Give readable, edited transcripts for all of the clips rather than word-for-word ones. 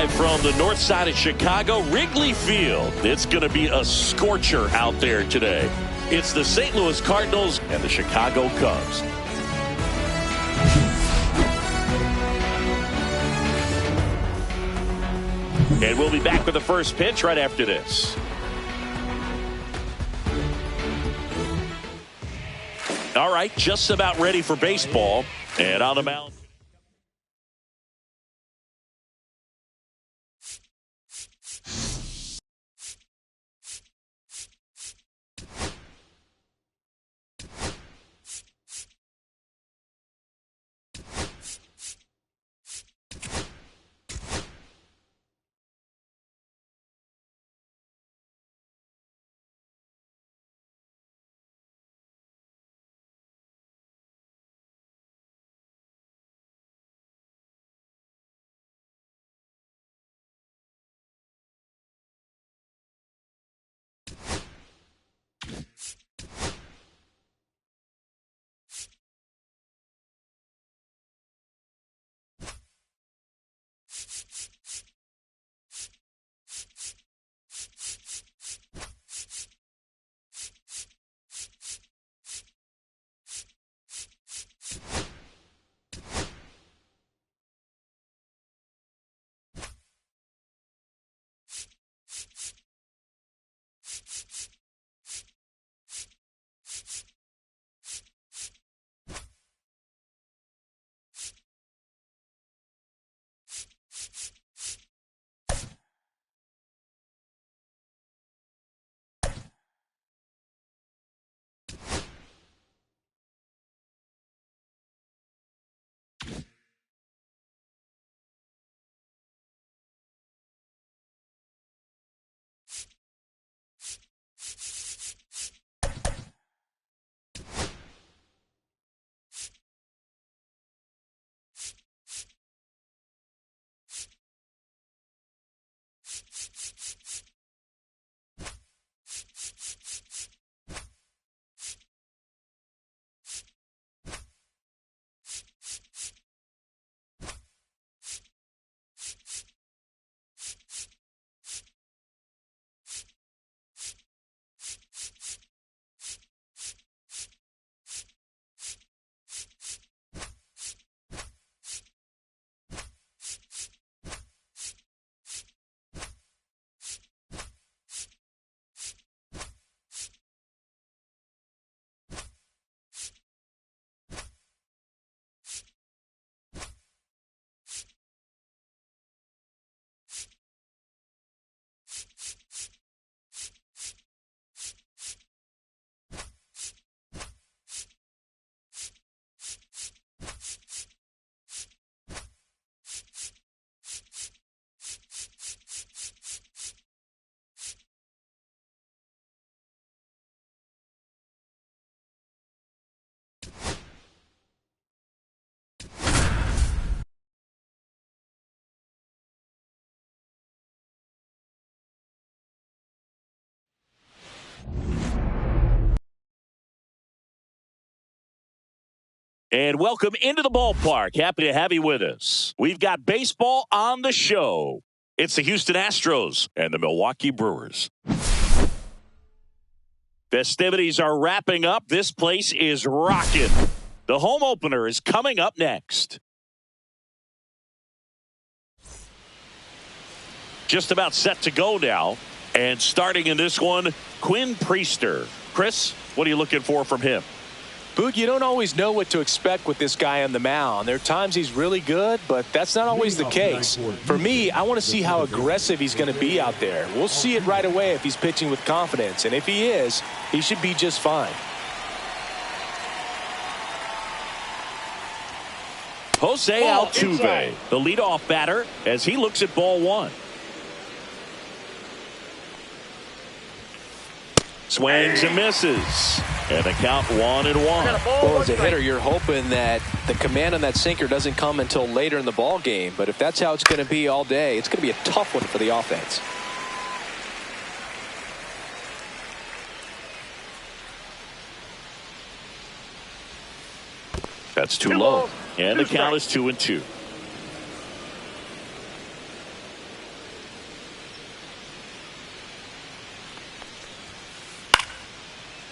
live from the north side of Chicago, Wrigley Field. It's going to be a scorcher out there today. It's the St. Louis Cardinals and the Chicago Cubs. And we'll be back with the first pitch right after this. All right, just about ready for baseball. And on the mound. And welcome into the ballpark. Happy to have you with us. We've got baseball on the show. It's the Houston Astros and the Milwaukee Brewers. Festivities are wrapping up. This place is rocking. The home opener is coming up next. Just about set to go now. And starting in this one, Quinn Priester. Chris, what are you looking for from him? Boog, you don't always know what to expect with this guy on the mound. There are times he's really good, but that's not always the case. For me, I want to see how aggressive he's going to be out there. We'll see it right away if he's pitching with confidence. And if he is, he should be just fine. Jose Altuve, the leadoff batter, as he looks at ball one. Swings and misses. And the count 1-1. Well, as a hitter, you're hoping that the command on that sinker doesn't come until later in the ball game. But if that's how it's going to be all day, it's going to be a tough one for the offense. That's too low. And the count is 2-2.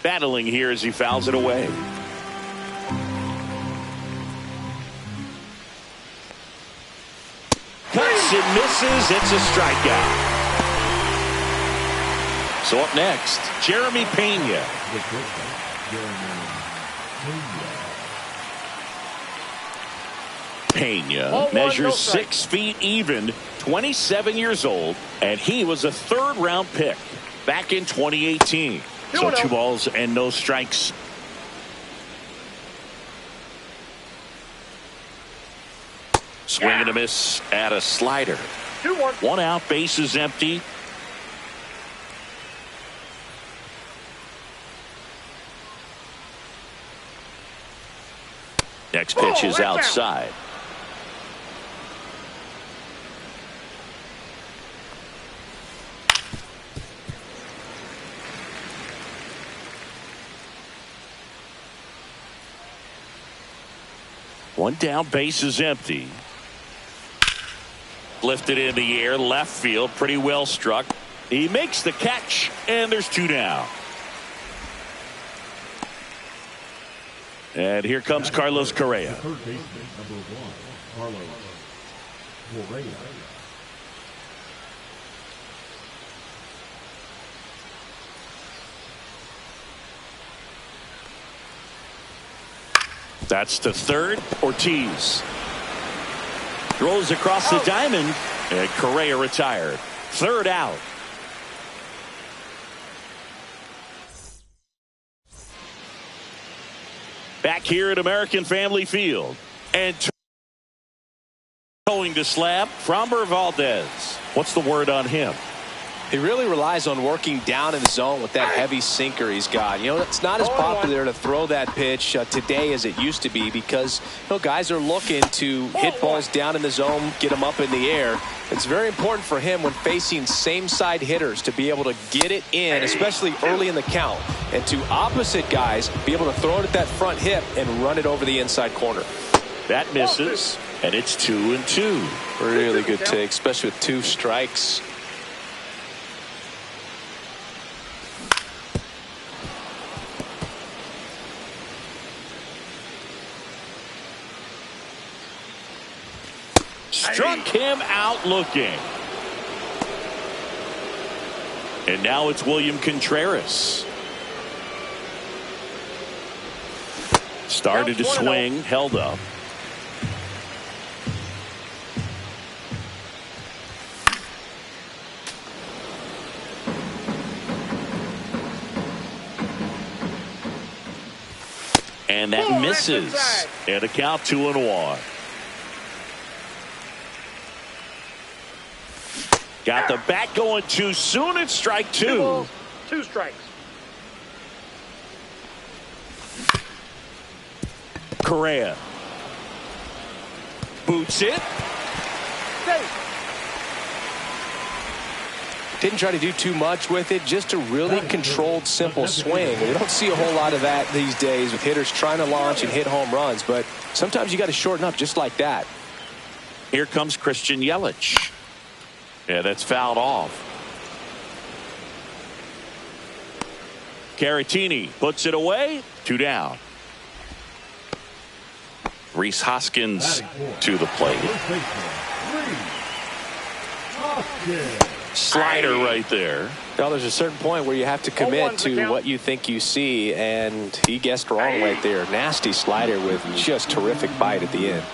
battling here as he fouls it away. Cuts and misses. It's a strikeout. So up next, Jeremy Pena. Pena measures 6 feet even, 27 years old, and he was a third-round pick back in 2018. So 2 balls and no strikes. Swing and a miss at a slider. 2-1. 1 out, bases empty. Next pitch is outside. One down, base is empty. Lifted in the air, left field, pretty well struck. He makes the catch, and there's 2 down. And here comes Carlos Correa. Third baseman, number 1, Carlos Correa. That's to third. Ortiz throws across the diamond, and Correa retired. 3rd out. Back here at American Family Field, and towing the slab, Framber Valdez. What's the word on him? He really relies on working down in the zone with that heavy sinker he's got. You know, it's not as popular to throw that pitch today as it used to be because, you know, guys are looking to hit balls down in the zone, get them up in the air. It's very important for him when facing same side hitters to be able to get it in, especially early in the count, and to opposite guys be able to throw it at that front hip and run it over the inside corner. That misses, and it's 2-2. Really good take, especially with 2 strikes. Struck him out looking. And now it's William Contreras. Started to swing, held up. And that misses. And a count 2-1. Got the bat going too soon. It's strike 2. 2 balls, 2 strikes. Correa boots it. Didn't try to do too much with it, just a really controlled, simple swing. We don't see a whole lot of that these days with hitters trying to launch and hit home runs, but sometimes you got to shorten up just like that. Here comes Christian Yelich. Yeah, that's fouled off. Caratini puts it away. 2 down. Rhys Hoskins to the plate. Slider right there. Now there's a certain point where you have to commit to what you think you see, and he guessed wrong right there. Nasty slider with just terrific bite at the end.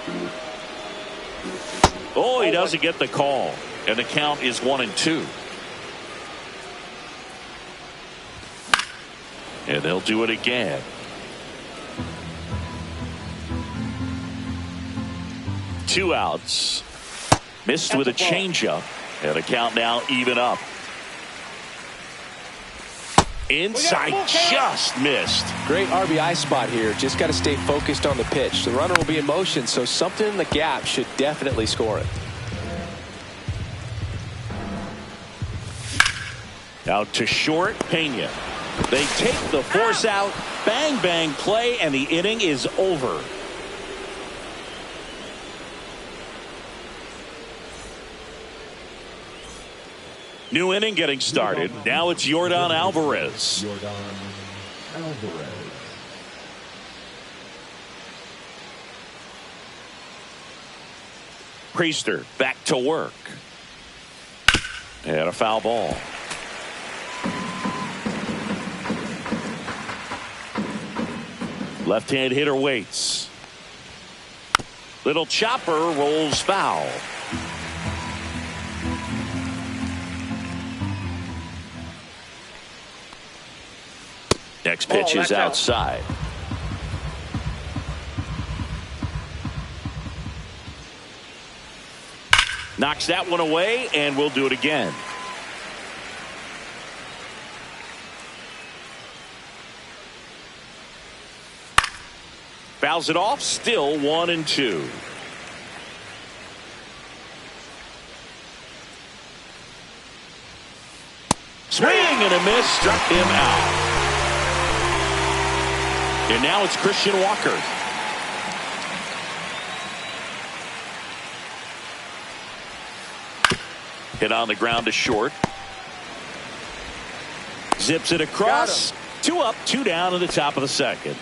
Oh, he doesn't get the call. And the count is 1-2. And they'll do it again. Two outs. Missed with a changeup. And the count now even up. Inside, just missed. Great RBI spot here. Just got to stay focused on the pitch. The runner will be in motion, so something in the gap should definitely score it. Out to short, Pena. They take the force out, bang, bang play, and the inning is over. New inning getting started. Now it's Yordan Alvarez. Alvarez. Priester back to work. And a foul ball. Left-hand hitter waits. Little chopper rolls foul. Next pitch is outside. Knocks that one away, and we'll do it again. Fouls it off, still 1-2. Swing and a miss, struck him out. And now it's Christian Walker. Hit on the ground to short. Zips it across. 2 up, 2 down in the top of the second.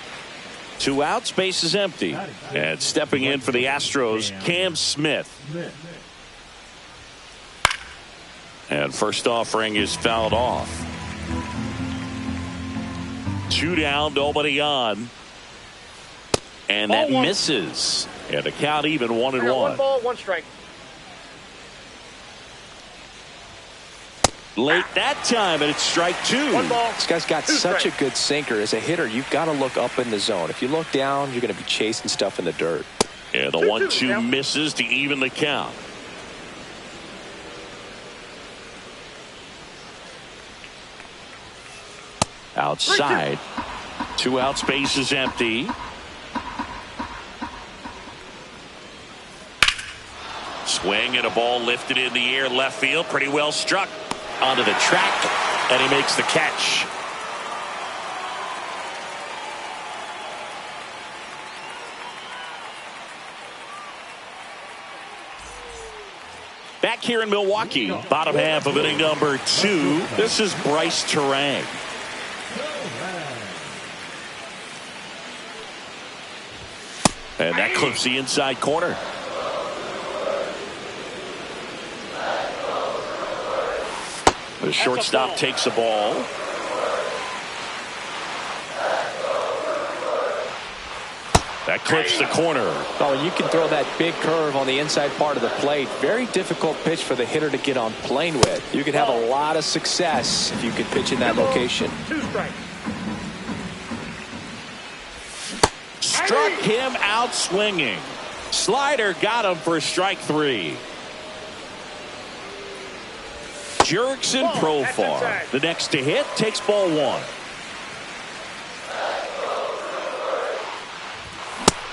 2 outs, base is empty. And stepping in for the Astros, Cam Smith. And first offering is fouled off. 2 down, nobody on. And that misses. And the count even 1-1. 1 ball, 1 strike. Late that time, and it's strike 2. 1 ball. This guy's got such a good sinker. As a hitter, you've got to look up in the zone. If you look down, you're going to be chasing stuff in the dirt. And the 1-2 misses to even the count. Outside. 2 outs, base is empty. Swing and a ball lifted in the air, left field, pretty well struck onto the track, and he makes the catch. Back here in Milwaukee, bottom half of inning number 2. This is Bryce Terang. And that clips the inside corner. The shortstop takes the ball. That clips the corner. Oh, you can throw that big curve on the inside part of the plate. Very difficult pitch for the hitter to get on plane with. You can have a lot of success if you can pitch in that location. 2 strikes. Struck him out swinging. Slider got him for strike 3. Jurickson Profar, the next to hit, takes ball 1.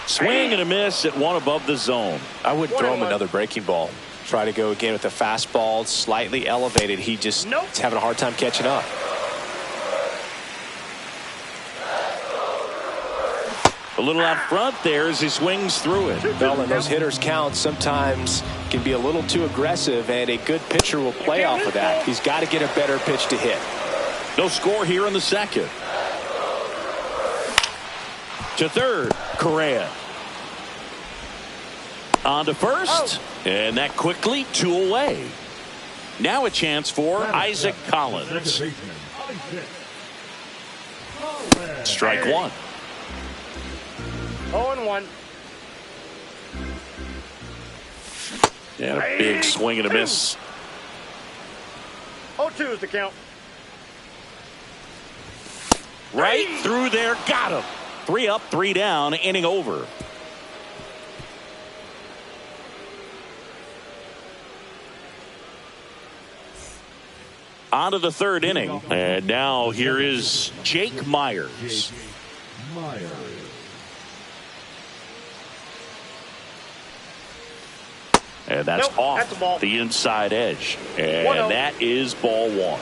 Swing and a miss at 1 above the zone. I would throw him another breaking ball. Try to go again with the fastball, slightly elevated. He just is having a hard time catching up. A little out front there as he swings through it. Well, and those hitters count sometimes can be a little too aggressive, and a good pitcher will play off of that. He's got to get a better pitch to hit. No score here in the second. To third, Correa. On to first, and that quickly 2 away. Now a chance for Isaac Collins. Strike 1. 0-1. And a big swing and a miss. 0-2 is the count. Right through there, got him. 3 up, 3 down, inning over. On to the 3rd inning, and now here is Jake Myers. And that's off that's the inside edge. And that is ball 1.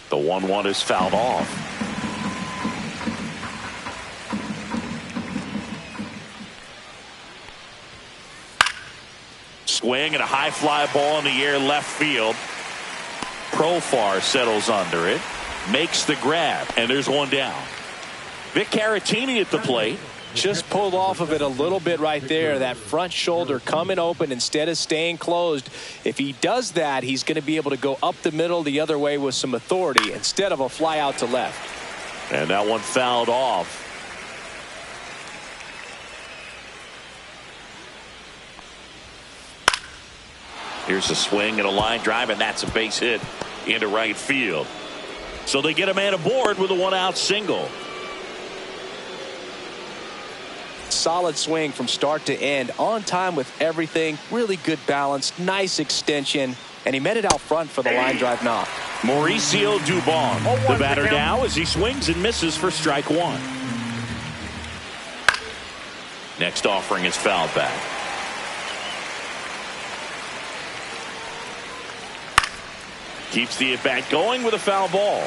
The 1-1 is fouled off. swing and a high fly ball in the air left field. Profar settles under it, makes the grab, and there's one down. Vic Caratini at the plate. Just pulled off of it a little bit right there. That front shoulder coming open instead of staying closed. If he does that, he's going to be able to go up the middle the other way with some authority instead of a fly out to left. And that one fouled off. Here's a swing and a line drive, and that's a base hit into right field. So they get a man aboard with a one-out single. Solid swing from start to end, on time with everything. Really good balance, nice extension, and he met it out front for the line drive knock. Mauricio Dubon, the batter now, as he swings and misses for strike one. Next offering is fouled back. Keeps the at-bat going with a foul ball.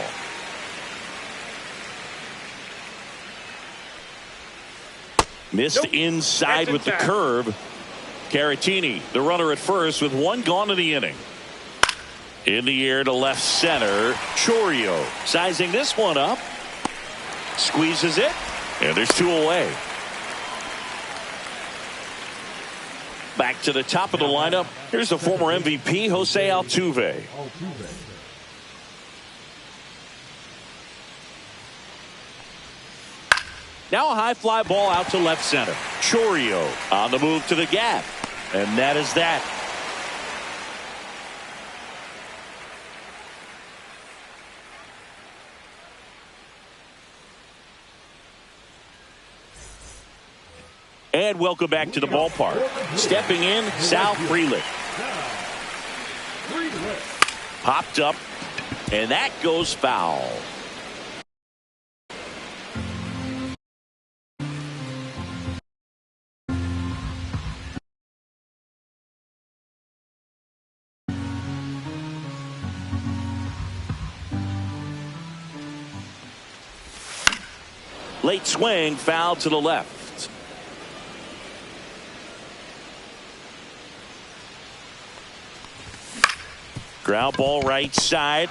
Missed inside with the curve. Caratini, the runner at first, with one gone in the inning. In the air to left center. Chourio sizing this one up. Squeezes it. And there's two away. Back to the top of the lineup. Here's the former MVP, Jose Altuve. Now a high fly ball out to left center. Chourio on the move to the gap. And that is that. And welcome back to the ballpark. Stepping in, Sal Frelick. Popped up, and that goes foul. Late swing, foul to the left. Ground ball right side.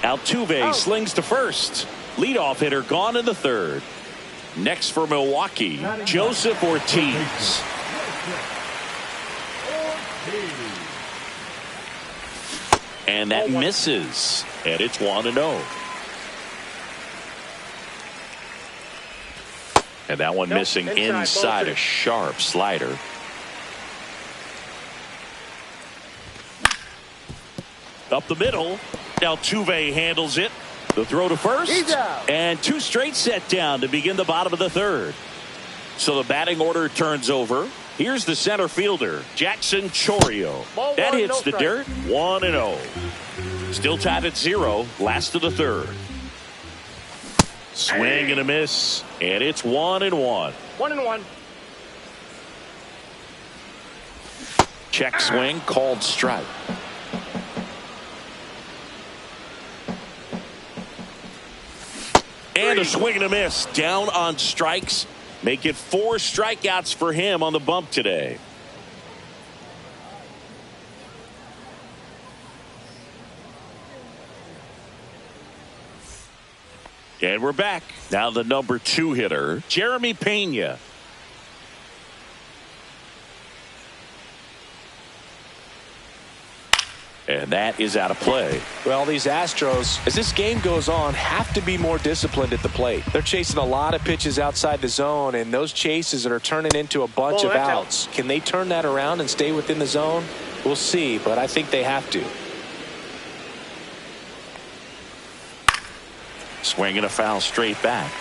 Altuve slings to first. Leadoff hitter gone in the third. Next for Milwaukee, Joseph Ortiz. And that misses. And it's 1-0. And that one missing inside, a sharp slider. Up the middle. Altuve handles it. The throw to first. And two straight set down to begin the bottom of the third. So the batting order turns over. Here's the center fielder, Jackson Chourio. That hits the dirt. 1-0. Still tied at 0. Last of the third. Swing and a miss. And it's 1-1. 1-1. Check swing, called strike. And a swing and a miss. Down on strikes. Make it 4 strikeouts for him on the bump today. And we're back. Now the number 2 hitter, Jeremy Pena. And that is out of play. Well, these Astros, as this game goes on, have to be more disciplined at the plate. They're chasing a lot of pitches outside the zone, and those chases are turning into a bunch of outs. Can they turn that around and stay within the zone? We'll see, but I think they have to. Swinging a foul straight back.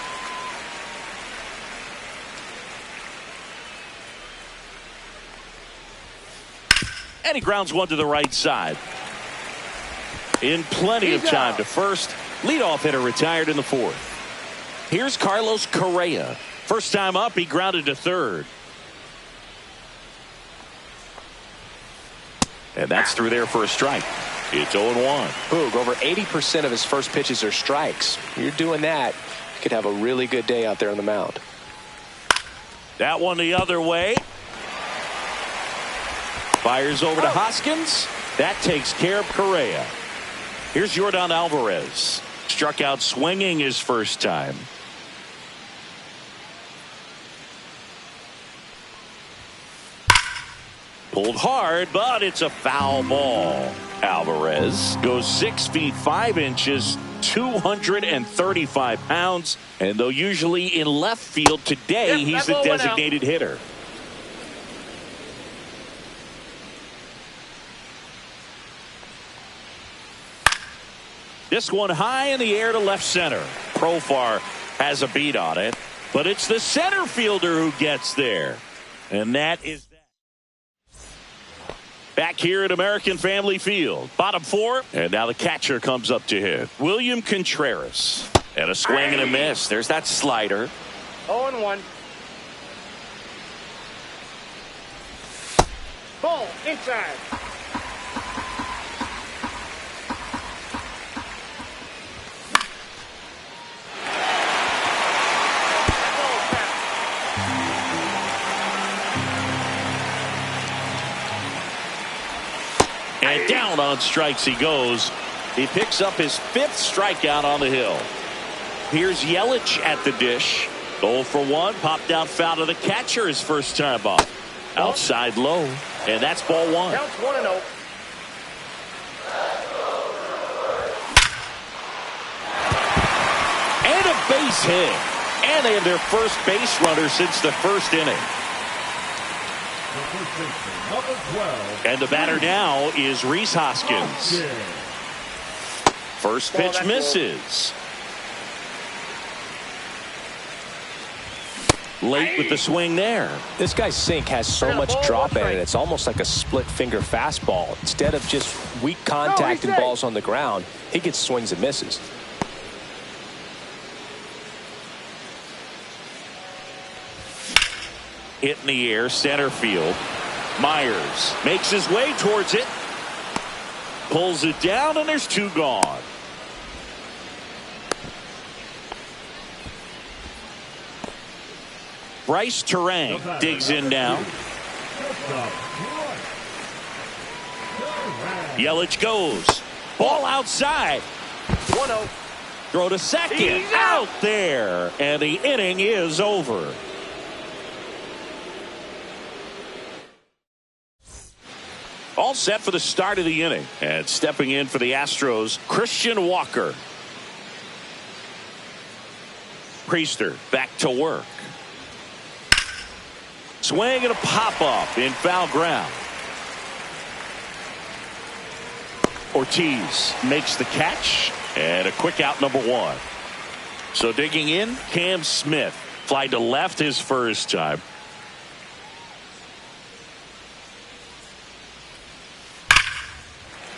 And he grounds one to the right side. In plenty of time to first. Leadoff hitter retired in the 4th. Here's Carlos Correa. First time up, he grounded to third. And that's through there for a strike. It's 0-1. Boog, over 80% of his first pitches are strikes. You're doing that, you could have a really good day out there on the mound. That one the other way. Fires over to Hoskins. That takes care of Correa. Here's Yordan Alvarez. Struck out swinging his first time. Pulled hard, but it's a foul ball. Alvarez goes 6 feet 5 inches, 235 pounds, and though usually in left field, today he's the designated hitter. This one high in the air to left center. Profar has a beat on it, but it's the center fielder who gets there. And that is that. Back here at American Family Field. Bottom 4, and now the catcher comes up to hit. William Contreras. And a swing and a miss. There's that slider. 0-1. Ball inside. And down on strikes he goes. He picks up his 5th strikeout on the hill. Here's Yelich at the dish. 0 for 1. Popped out foul to the catcher his first time up. Outside low. And that's ball 1. Counts 1-0. And a base hit. And they have their first base runner since the first inning. And the batter now is Rhys Hoskins. First pitch misses. Late with the swing there. This guy's sink has so much drop in it. It's almost like a split finger fastball. Instead of just weak contact and balls on the ground, he gets swings and misses. Hit in the air, center field. Myers makes his way towards it. Pulls it down, and there's 2 gone. Bryce Terang digs in now. Yelich goes. Ball outside. 1-0. Throw to second. He's out there. And the inning is over. All set for the start of the inning. And stepping in for the Astros, Christian Walker. Priester back to work. Swing and a pop-up in foul ground. Ortiz makes the catch. And a quick out, number 1. So digging in, Cam Smith. Fly to left his first time.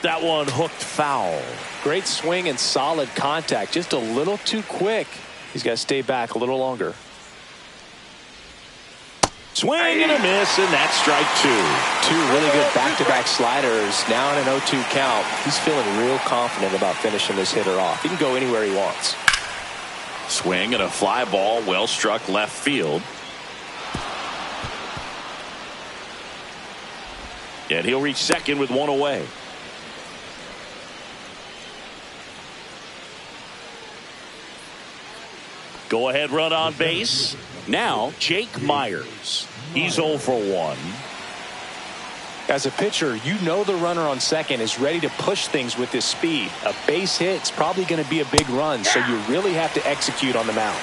That one hooked foul. Great swing and solid contact. Just a little too quick. He's got to stay back a little longer. Swing and a miss, and that's strike 2. 2 really good back-to-back sliders. Now in an 0-2 count. He's feeling real confident about finishing this hitter off. He can go anywhere he wants. Swing and a fly ball, well struck left field. And he'll reach second with 1 away. Go ahead run on base. Now Jake Myers. He's 0 for 1. As a pitcher, you know the runner on second is ready to push things with his speed. A base hit's probably going to be a big run, so you really have to execute on the mound.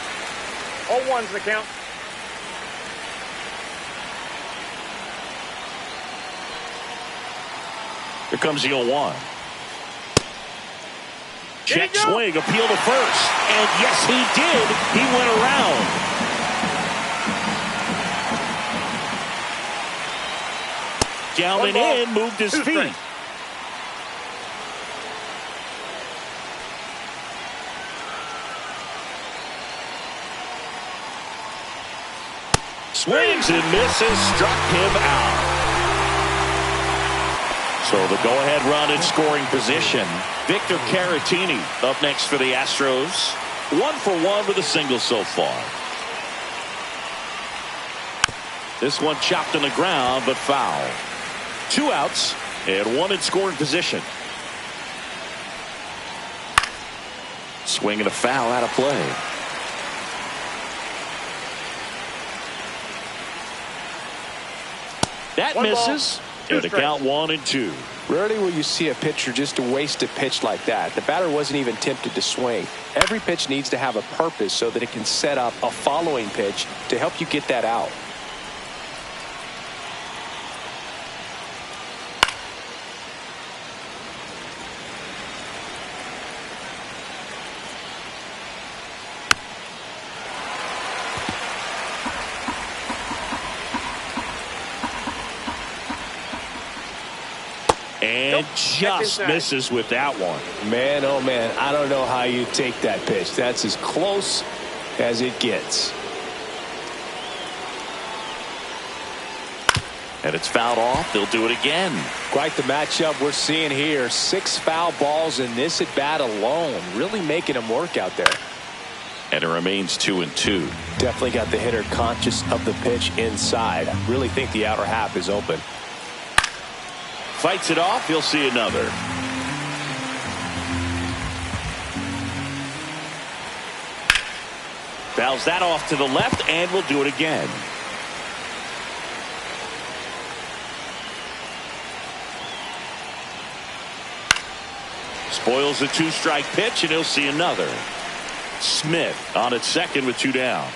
0-1's the count. Here comes the 0-1. Check swing, appeal to first. And yes, he did. He went around. Down and in, moved his feet. Swings and misses, struck him out. So the go-ahead run in scoring position. Victor Caratini up next for the Astros. 1 for 1 with a single so far. This one chopped on the ground, but foul. 2 outs and 1 in scoring position. Swing and a foul out of play. That misses. And the count 1-2. Rarely will you see a pitcher just waste a pitch like that. The batter wasn't even tempted to swing. Every pitch needs to have a purpose so that it can set up a following pitch to help you get that out. And just misses with that one. Man, oh man, I don't know how you take that pitch. That's as close as it gets. And it's fouled off. They'll do it again. Quite the matchup we're seeing here. 6 foul balls in this at bat alone. Really making them work out there. And it remains 2-2. Definitely got the hitter conscious of the pitch inside. I really think the outer half is open. Fights it off. He'll see another. Fouls that off to the left, and we'll do it again. Spoils the 2-strike pitch, and he'll see another. Smith on at second with 2 down.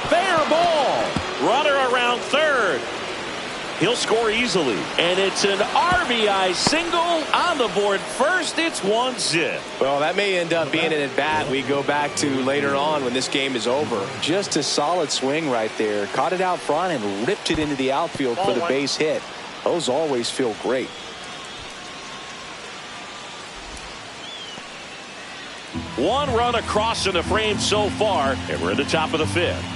Fair ball. Runner around third. He'll score easily. And it's an RBI single on the board first. It's 1-zip. Well, that may end up being an at-bat we go back to later on when this game is over. Just a solid swing right there. Caught it out front and ripped it into the outfield for the base hit. Those always feel great. One run across in the frame so far, and we're at the top of the 5th.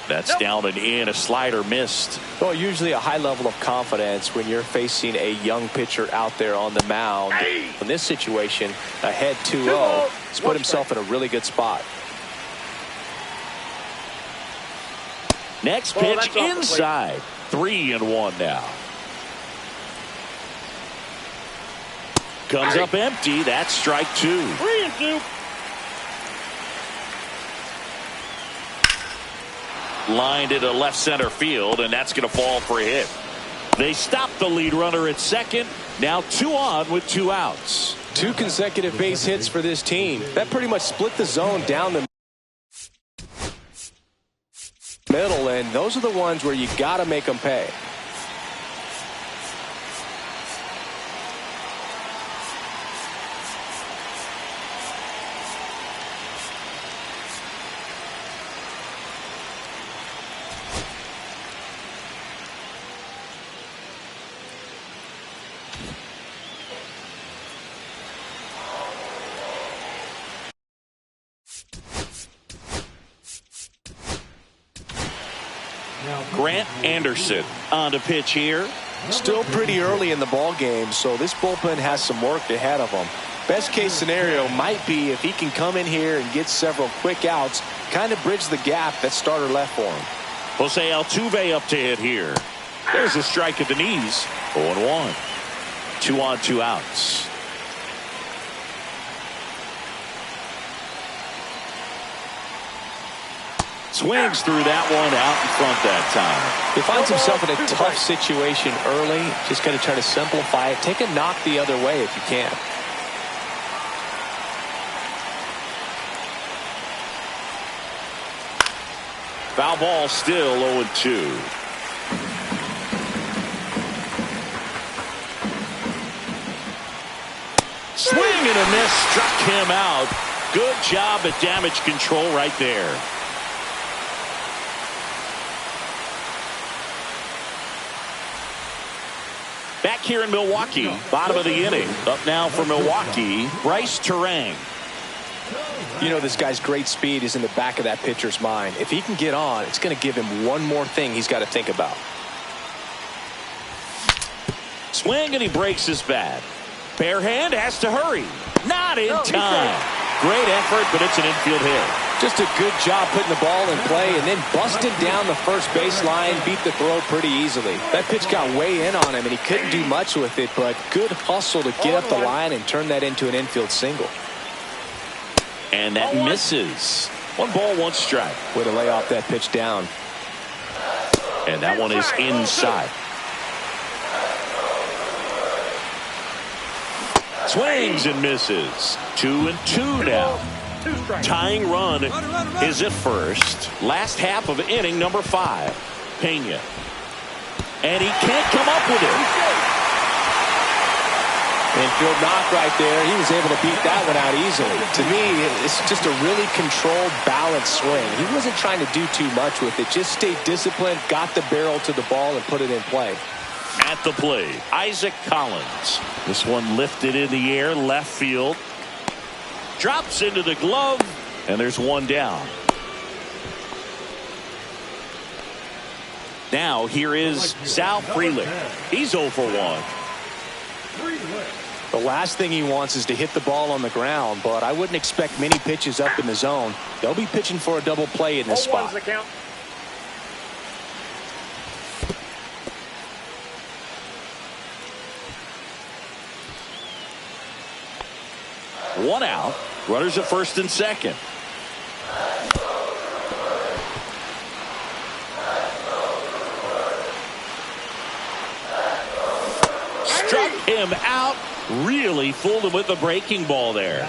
That's down and in. A slider missed. Well, usually a high level of confidence when you're facing a young pitcher out there on the mound. In this situation, ahead 2-0, he's put himself in a really good spot. Next pitch inside. 3-1 now. Comes up empty. That's strike 2. 3-2. Lined into left center field, and that's going to fall for a hit. They stop the lead runner at second. Now 2 on with 2 outs. 2 consecutive base hits for this team. That pretty much split the zone down the middle, and those are the ones where you got to make them pay. Grant Anderson on to pitch here. Still pretty early in the ball game, so this bullpen has some work ahead of them. Best case scenario might be if he can come in here and get several quick outs, kind of bridge the gap that starter left for him. Jose Altuve up to hit here. There's a strike at the knees. 0-1. 2 on, 2 outs. Swings through that one out in front that time. He finds himself in a tough situation early. Just going to try to simplify it. Take a knock the other way if you can. Foul ball still 0-2. Swing and a miss, struck him out. Good job at damage control right there. Back here in Milwaukee, bottom of the inning. Up now for Milwaukee, Bryce Terang. You know, this guy's great speed is in the back of that pitcher's mind. If he can get on, it's going to give him one more thing he's got to think about. Swing and he breaks his bat. Bare hand has to hurry. Not in time. Great effort, but it's an infield hit. Just a good job putting the ball in play and then busted down the first baseline, beat the throw pretty easily. That pitch got way in on him, and he couldn't do much with it, but good hustle to get up the line and turn that into an infield single. And that misses. 1 ball, 1 strike. Way to lay off that pitch down. And that one is inside. Swings and misses. 2-2 now. Tying run is at first. Last half of inning number 5. Pena. And he can't come up with it. Infield knock right there. He was able to beat that one out easily. To me, it's just a really controlled, balanced swing. He wasn't trying to do too much with it. Just stayed disciplined, got the barrel to the ball, and put it in play. At the plate, Isaac Collins. This one lifted in the air, left field. Drops into the glove, and there's 1 down. Now here is Sal Frelick. He's 0 for 1. The last thing he wants is to hit the ball on the ground, but I wouldn't expect many pitches up in the zone. They'll be pitching for a double play in this spot. The count. One out. Runners at first and second. Struck him out. Really fooled him with the breaking ball there.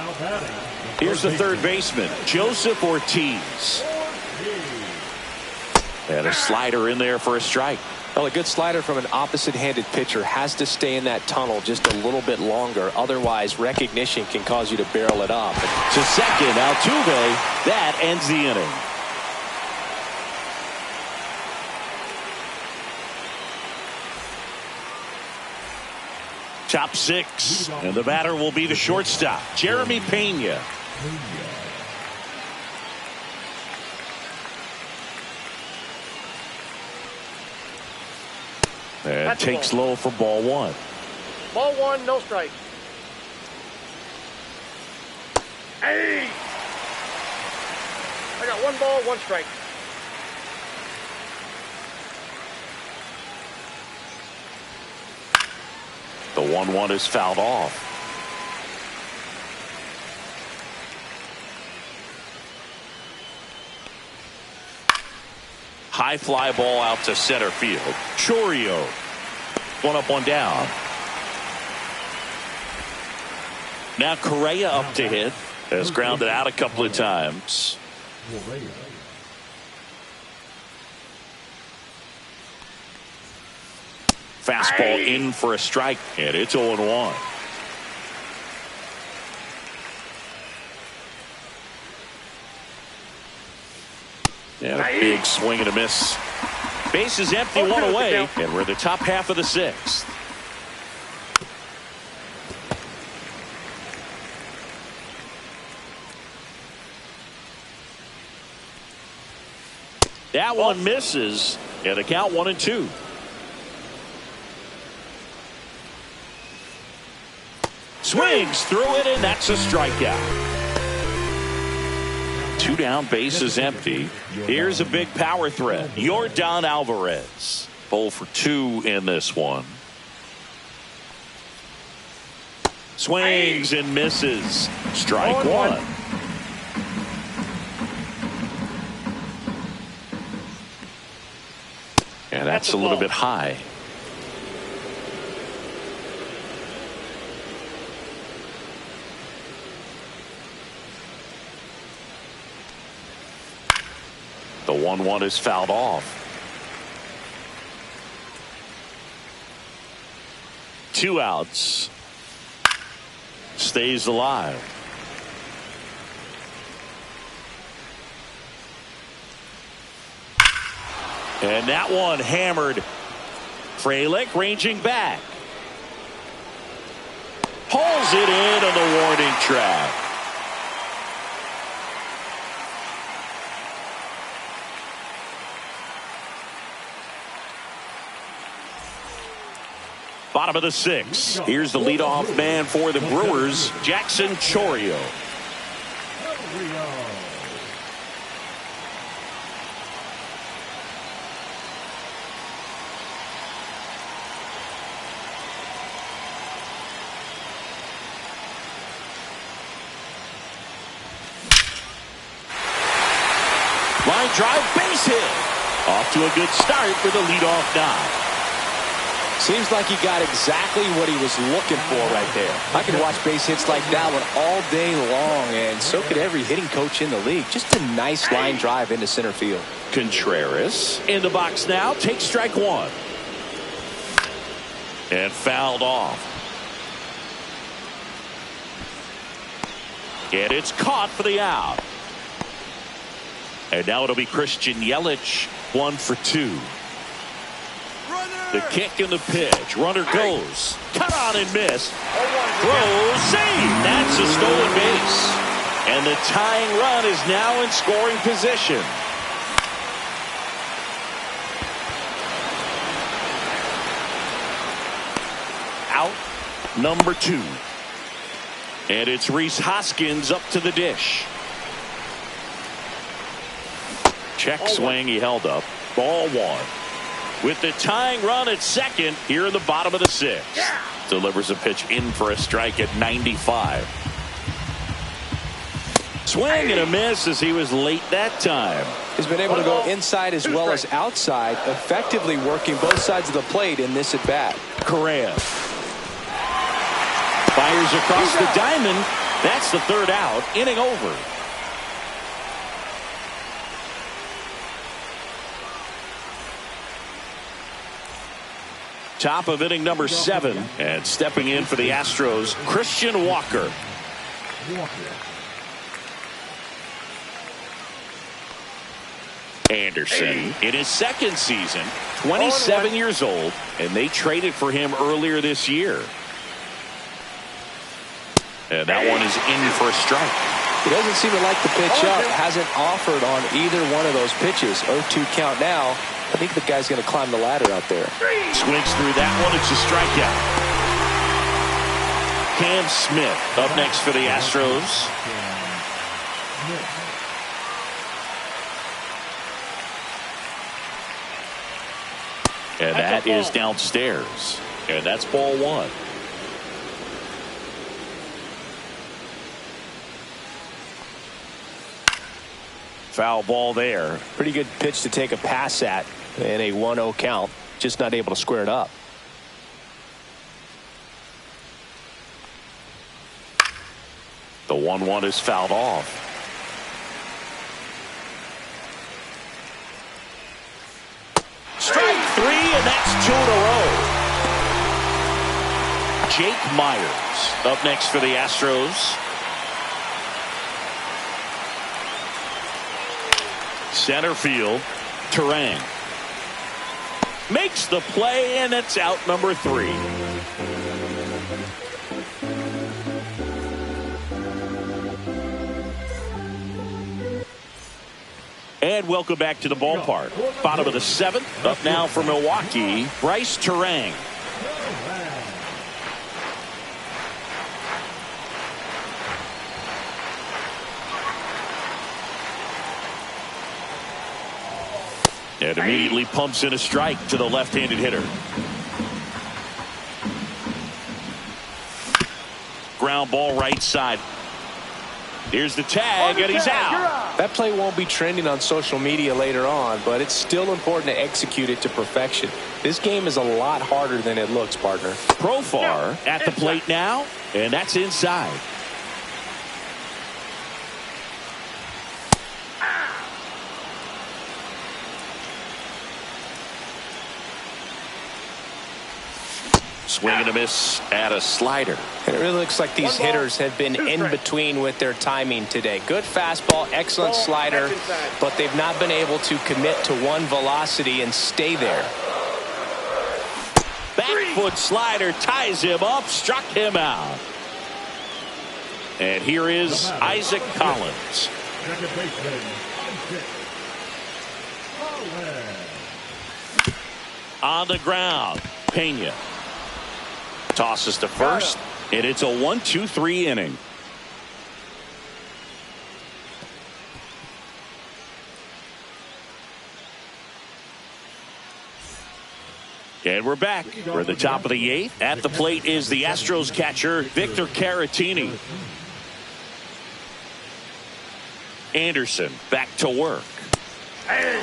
Here's the third baseman, Joseph Ortiz. And a slider in there for a strike. Well, a good slider from an opposite-handed pitcher has to stay in that tunnel just a little bit longer. Otherwise, recognition can cause you to barrel it up. To second, Altuve. That ends the inning. Top 6. And the batter will be the shortstop, Jeremy Pena. And takes low for ball 1. Ball 1, no strike. Hey! I got 1 ball, 1 strike. The 1-1 is fouled off. High fly ball out to center field. Chourio. 1 up, 1 down. Now Correa up to hit. Has grounded out a couple of times. Fastball in for a strike, and it's 0-1. And a big swing and a miss. Base is empty, 1 away, and we're in the top half of the 6th. That one misses, and a count 1-2. Swings through it, and that's a strikeout. 2 down, base is empty. Here's a big power threat. Yordan Alvarez. 0 for 2 in this one. Swings and misses. Strike 1. And that's a little bit high. The 1-1 is fouled off. 2 outs. Stays alive. And that one hammered. Frelick ranging back. Pulls it in on the warning track. Bottom of the 6th. Here's the leadoff man for the Brewers, Jackson Chourio. Line drive, base hit. Off to a good start with a leadoff knock. Seems like he got exactly what he was looking for right there. I could watch base hits like that one all day long, and so could every hitting coach in the league. Just a nice line drive into center field. Contreras in the box now. Takes strike one. And fouled off. And it's caught for the out. And now it'll be Christian Yelich, 1 for 2. The kick and the pitch. Runner goes. Cut on and miss. Throws. Save. That's a stolen base. And the tying run is now in scoring position. Out number 2. And it's Rhys Hoskins up to the dish. Check swing. He held up. Ball 1. With the tying run at second here in the bottom of the 6th. Delivers a pitch in for a strike at 95. Swing and a miss as he was late that time. He's been able to go inside as well as outside, effectively working both sides of the plate in this at bat. Correa fires across the diamond. That's the 3rd out. Inning over. Top of inning number 7, and stepping in for the Astros, Christian Walker. Anderson in his 2nd season, 27 years old, and they traded for him earlier this year. And that one is in for a strike. He doesn't seem to like the pitch up. Hasn't offered on either one of those pitches. 0-2 count now. I think the guy's going to climb the ladder out there. Swings through that one. It's a strikeout. Cam Smith up next for the Astros. And that is downstairs. And that's ball 1. Foul ball there. Pretty good pitch to take a pass at in a 1-0 count. Just not able to square it up. The 1-1 is fouled off. Strike 3, and that's 2 in a row. Jake Myers up next for the Astros. Center field, Turang makes the play, and it's out number 3. And welcome back to the ballpark. Bottom of the 7th, up now for Milwaukee, Bryce Turang. And immediately pumps in a strike to the left-handed hitter. Ground ball right side. Here's the tag, and he's out. That play won't be trending on social media later on, but it's still important to execute it to perfection. This game is a lot harder than it looks, partner. Profar at the plate now, and that's inside. Swing and a miss at a slider. And it really looks like these hitters have been in between with their timing today. Good fastball, excellent slider, but they've not been able to commit to one velocity and stay there. Back foot slider ties him up, struck him out. And here is Isaac Collins. On the ground, Pena tosses to first, and it's a 1-2-3 inning. And we're back. We're at the top of the 8th. At the plate is the Astros catcher, Victor Caratini. Anderson back to work. Hey.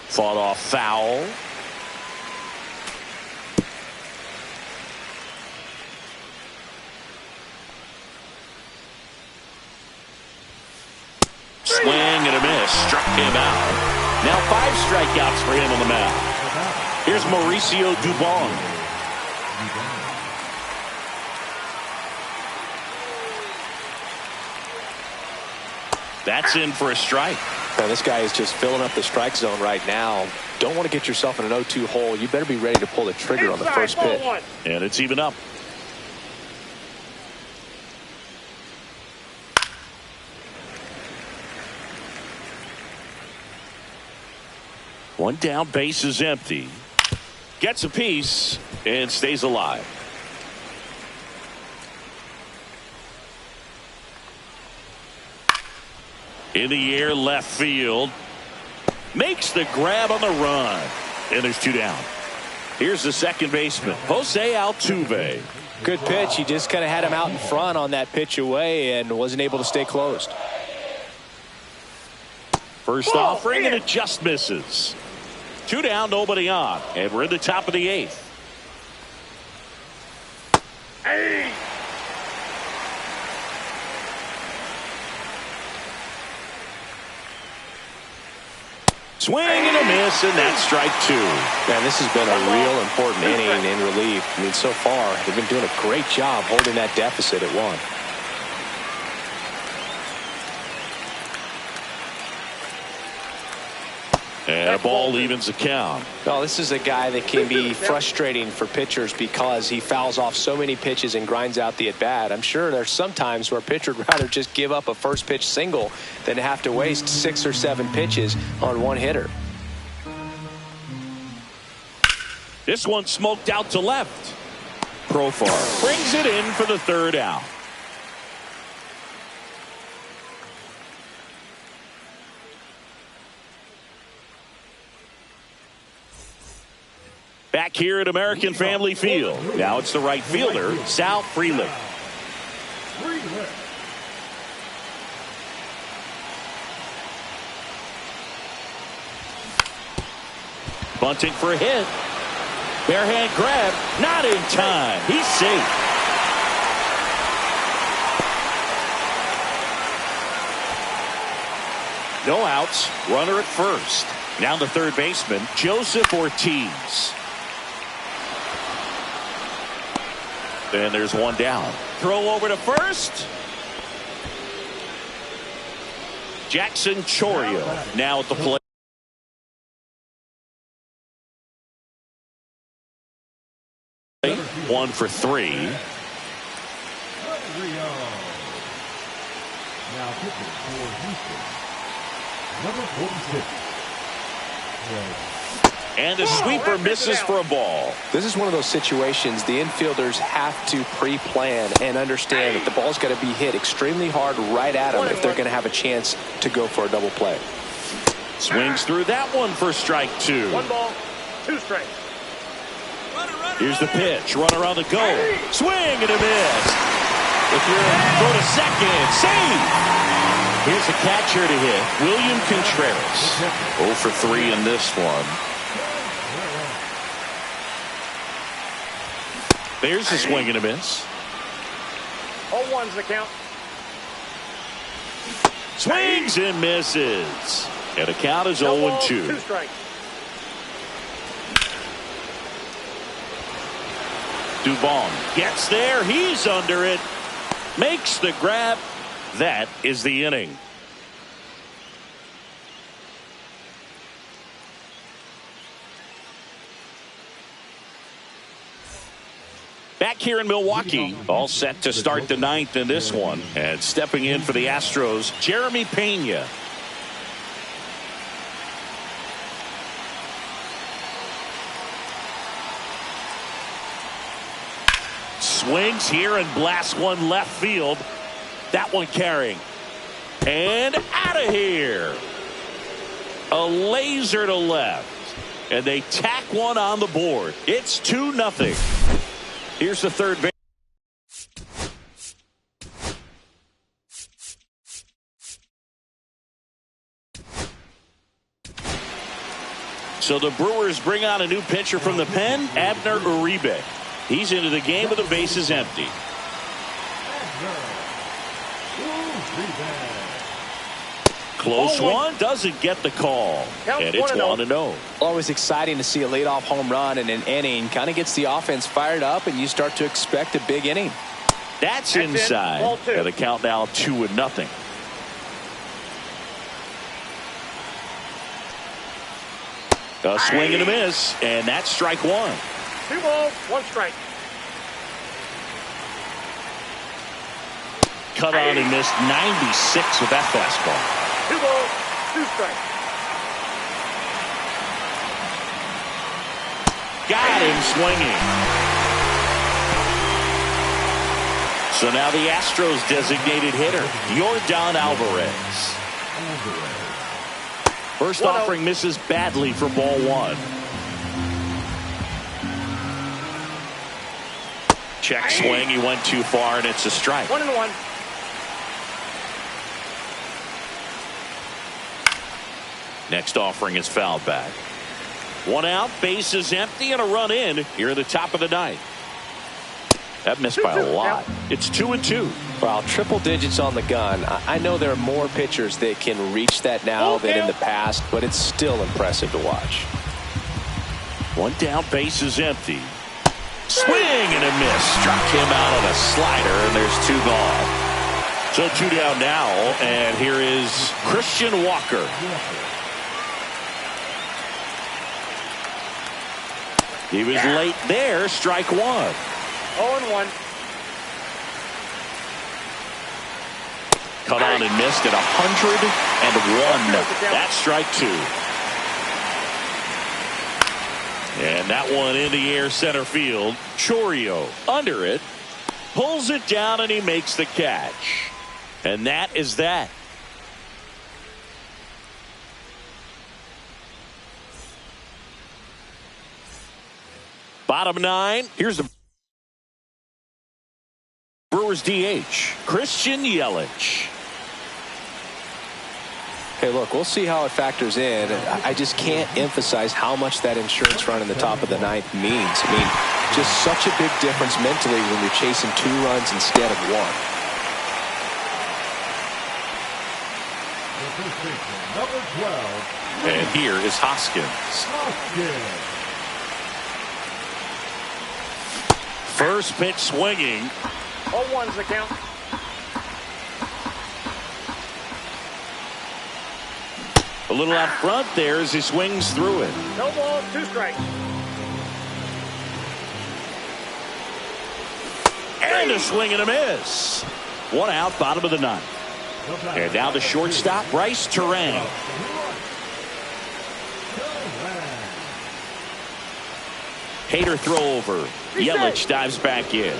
Fought off foul. Swing and a miss. Struck him out. Now 5 strikeouts for him on the mound. Here's Mauricio Dubon. That's in for a strike. Now, this guy is just filling up the strike zone right now. Don't want to get yourself in an 0-2 hole. You better be ready to pull the trigger on the first pitch. And it's even up. One down, base is empty. Gets a piece and stays alive. In the air, left field. Makes the grab on the run. And there's 2 down. Here's the second baseman, Jose Altuve. Good pitch. He just kind of had him out in front on that pitch away and wasn't able to stay closed. First offering, and it just misses. 2 down, nobody on. And we're in the top of the 8th. Hey. Swing and a miss, and that's strike 2. Man, this has been a real important inning in relief. I mean, so far, they've been doing a great job holding that deficit at 1. And a ball evens the count. Well, this is a guy that can be frustrating for pitchers because he fouls off so many pitches and grinds out the at-bat. I'm sure there's some times where a pitcher would rather just give up a first pitch single than to have to waste 6 or 7 pitches on one hitter. This one smoked out to left. Profar brings it in for the 3rd out. Back here at American Family Field. Now it's the right fielder, Sal Frelick. Bunting for a hit. Bare hand grab. Not in time. He's safe. No outs. Runner at first. Now the third baseman, Joseph Ortiz. And there's 1 down. Throw over to first. Jackson Chorio now at the plate. One for 3. Now pitching for Houston, number 46. And the sweeper misses for a ball. This is one of those situations the infielders have to pre-plan and understand that the ball's got to be hit extremely hard right at them if they're going to have a chance to go for a double play. Swings through that one for strike 2. 1 ball, 2 strikes. Here's the pitch. Runner on the go. Swing and a miss. If you're go to second, save. Here's the catcher to hit, William Contreras. 0 for 3 in this one. There's a swing and a miss. 0-1's the count. Swings and misses. And the count is 0-2. 2 strikes. Dubon gets there. He's under it. Makes the grab. That is the inning. Back here in Milwaukee, all set to start the 9th in this one. And stepping in for the Astros, Jeremy Pena. Swings here and blasts one left field. That one carrying. And out of here. A laser to left. And they tack one on the board. It's 2-0. Here's the third base. So the Brewers bring on a new pitcher from the pen, Abner Uribe. He's into the game with the bases empty. Close one, doesn't get the call. And it's 1-0. Always exciting to see a leadoff home run in an inning. Kind of gets the offense fired up, and you start to expect a big inning. That's inside. And the count now 2-0. A swing and a miss, and that's strike one. 2 balls, 1 strike. Cut on and missed 96 with that fastball. 2 balls, 2 strikes. Got him swinging. So now the Astros designated hitter, Yordan Alvarez. First offering misses badly for ball 1. Check swing, he went too far, and it's a strike. 1-1. Next offering is fouled back. 1 out, bases empty, and a run in here in the top of the ninth. That missed by a lot. It's 2-2. Well, triple digits on the gun. I know there are more pitchers that can reach that now than in the past, but it's still impressive to watch. 1 down, bases empty. Swing and a miss. Struck him out on a slider, and there's 2 gone. So 2 down now, and here is Christian Walker. He was late there, strike 1. 0-1. Cut on and missed at 101. That's strike 2. And that one in the air center field. Chourio under it. Pulls it down and he makes the catch. And that is that. Bottom 9. Here's the Brewers DH, Christian Yelich. Hey, look, we'll see how it factors in. I just can't emphasize how much that insurance run in the top of the ninth means. I mean, just such a big difference mentally when you're chasing 2 runs instead of 1. And here is Hoskins. First pitch swinging. 0-1's the count. A little out front there as he swings through it. No balls, 2 strikes. And a swing and a miss. 1 out, bottom of the 9th. And now the shortstop, Bryce Terang. Hader throw over. Yelich dives back in.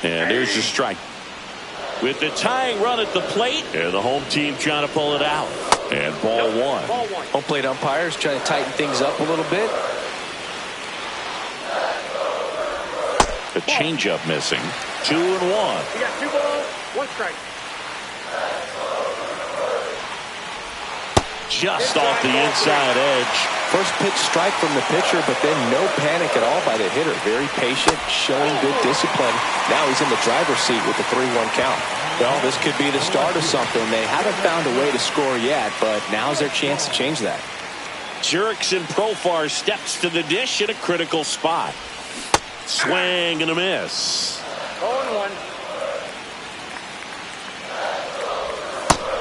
And there's the strike. With the tying run at the plate, and the home team trying to pull it out. And ball 1. Home plate umpires trying to tighten things up a little bit. A changeup missing. 2-1. You got 2 balls, 1 strike. Just off the inside edge. First pitch strike from the pitcher, but then no panic at all by the hitter. Very patient, showing good discipline. Now he's in the driver's seat with the 3-1 count. Well, this could be the start of something. They haven't found a way to score yet, but now's their chance to change that. Jurickson Profar steps to the dish in a critical spot. Swing and a miss. 0-1.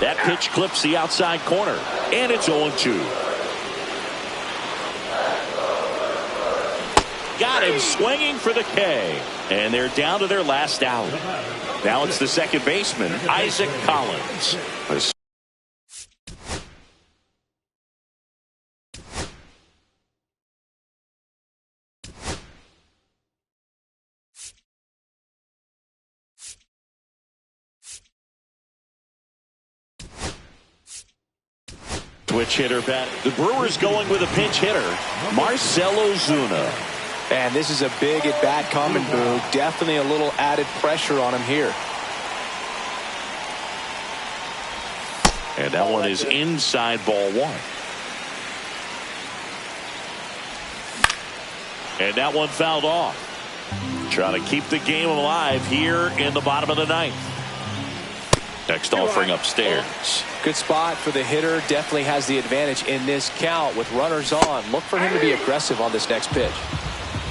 That pitch clips the outside corner, and it's 0-2. Got him swinging for the K, and they're down to their last out. Now it's the second baseman, Isaac Collins. Switch hitter bat. The Brewers going with a pinch hitter, Marcell Ozuna. And this is a big at-bat coming, Boo. Definitely a little added pressure on him here. And that one is inside ball one. And that one fouled off. Trying to keep the game alive here in the bottom of the ninth. Next offering upstairs. Good spot for the hitter. Definitely has the advantage in this count with runners on. Look for him to be aggressive on this next pitch.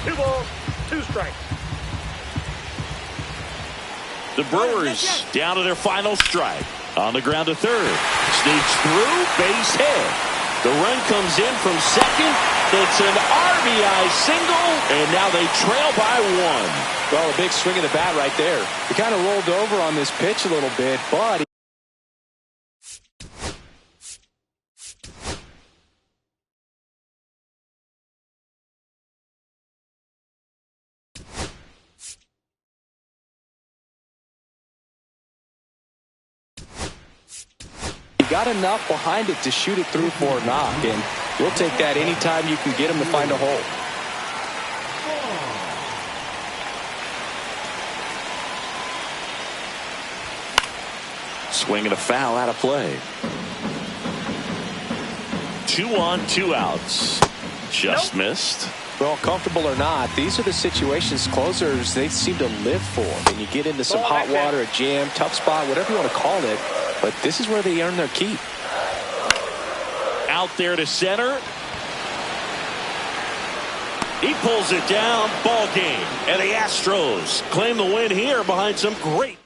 2 balls, 2 strikes. The Brewers down to their final strike. On the ground to third. Sneaks through, base hit. The run comes in from second. It's an RBI single, and now they trail by 1. Well, a big swing of the bat right there. He kind of rolled over on this pitch a little bit, but he got enough behind it to shoot it through for a knock, and you'll take that anytime you can get him to find a hole. Swing and a foul out of play. 2 on, 2 outs. Just missed. Well, comfortable or not, these are the situations closers they seem to live for. And you get into some hot water, a jam, tough spot, whatever you want to call it. But this is where they earn their keep. Out there to center. He pulls it down. Ball game. And the Astros claim the win here behind some great